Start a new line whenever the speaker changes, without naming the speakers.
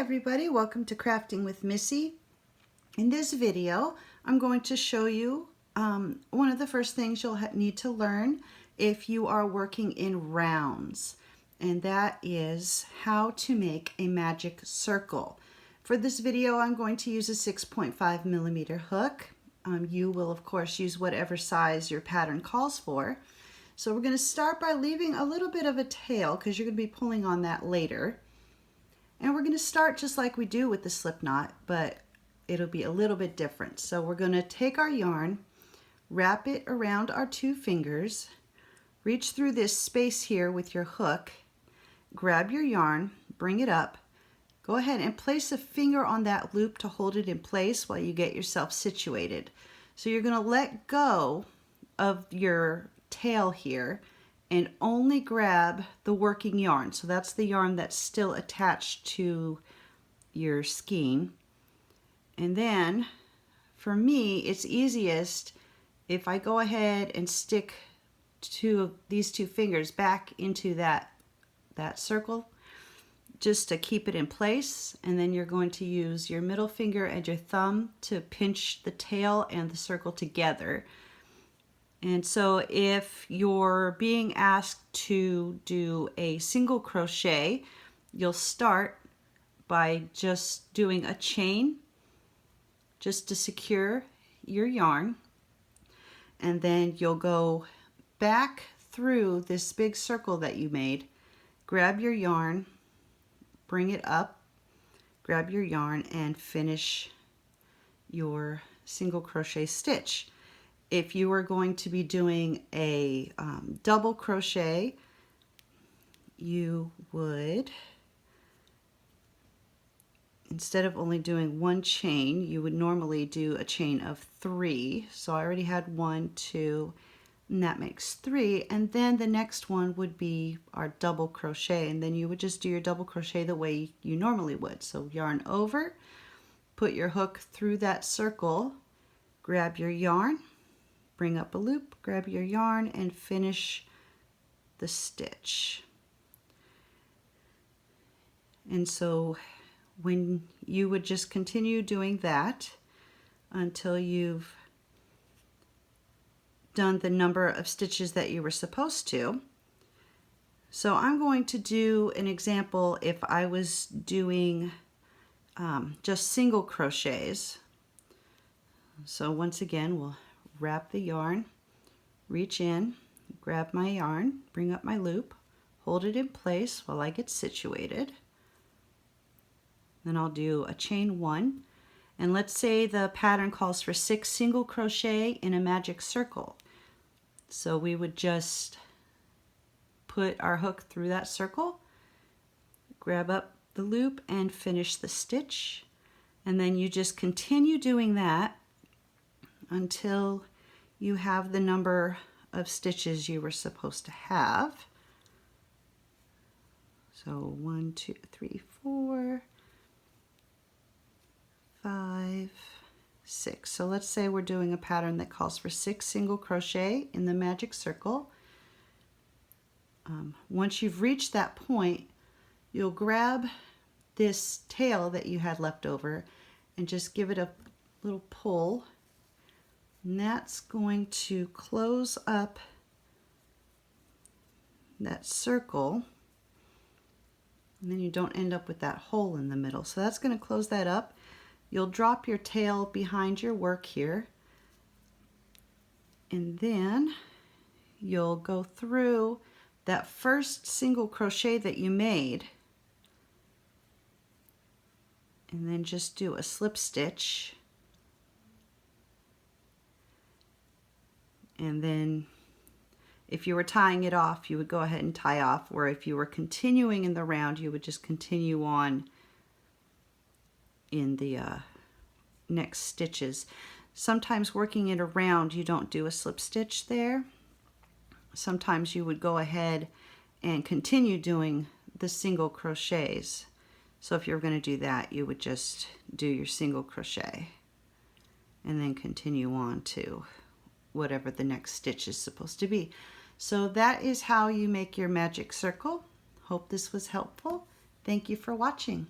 everybody, welcome to Crafting with Missy. In this video I'm going to show you one of the first things you'll need to learn if you are working in rounds, and that is how to make a magic circle. For this video I'm going to use a 6.5 millimeter hook. You will of course use whatever size your pattern calls for. So we're going to start by leaving a little bit of a tail because you're going to be pulling on that later. And we're going to start just like we do with the slip knot, but it'll be a little bit different. So we're going to take our yarn, wrap it around our two fingers, reach through this space here with your hook, grab your yarn, bring it up, go ahead and place a finger on that loop to hold it in place while you get yourself situated. So you're going to let go of your tail here and only grab the working yarn. So that's the yarn that's still attached to your skein. And then for me, it's easiest if I go ahead and stick these two fingers back into that circle just to keep it in place. And then you're going to use your middle finger and your thumb to pinch the tail and the circle together. And so if you're being asked to do a single crochet, you'll start by just doing a chain just to secure your yarn. And then you'll go back through this big circle that you made, grab your yarn, bring it up, grab your yarn, and finish your single crochet stitch. If you are going to be doing a double crochet, you would, instead of only doing one chain, you would normally do a chain of 3. So I already had 1, 2, and that makes 3. And then the next one would be our double crochet, and then you would just do your double crochet the way you normally would. So yarn over, put your hook through that circle, grab your yarn, bring up a loop, grab your yarn, and finish the stitch. And so when you would just continue doing that until you've done the number of stitches that you were supposed to. So I'm going to do an example if I was doing just single crochets. So once again, we'll wrap the yarn, reach in, grab my yarn, bring up my loop, hold it in place while I get situated. Then I'll do a chain 1, and let's say the pattern calls for 6 single crochet in a magic circle. So we would just put our hook through that circle, grab up the loop, and finish the stitch. And then you just continue doing that until you have the number of stitches you were supposed to have. So 1, 2, 3, 4, 5, 6. So let's say we're doing a pattern that calls for 6 single crochet in the magic circle. Once you've reached that point, you'll grab this tail that you had left over and just give it a little pull. And that's going to close up that circle, and then you don't end up with that hole in the middle. So that's going to close that up. You'll drop your tail behind your work here, and then you'll go through that first single crochet that you made, and then just do a slip stitch. And then if you were tying it off, you would go ahead and tie off, or if you were continuing in the round, you would just continue on in the next stitches. Sometimes working in a round, you don't do a slip stitch there. Sometimes you would go ahead and continue doing the single crochets. So if you're going to do that, you would just do your single crochet and then continue on to whatever the next stitch is supposed to be. So that is how you make your magic circle. Hope this was helpful. Thank you for watching.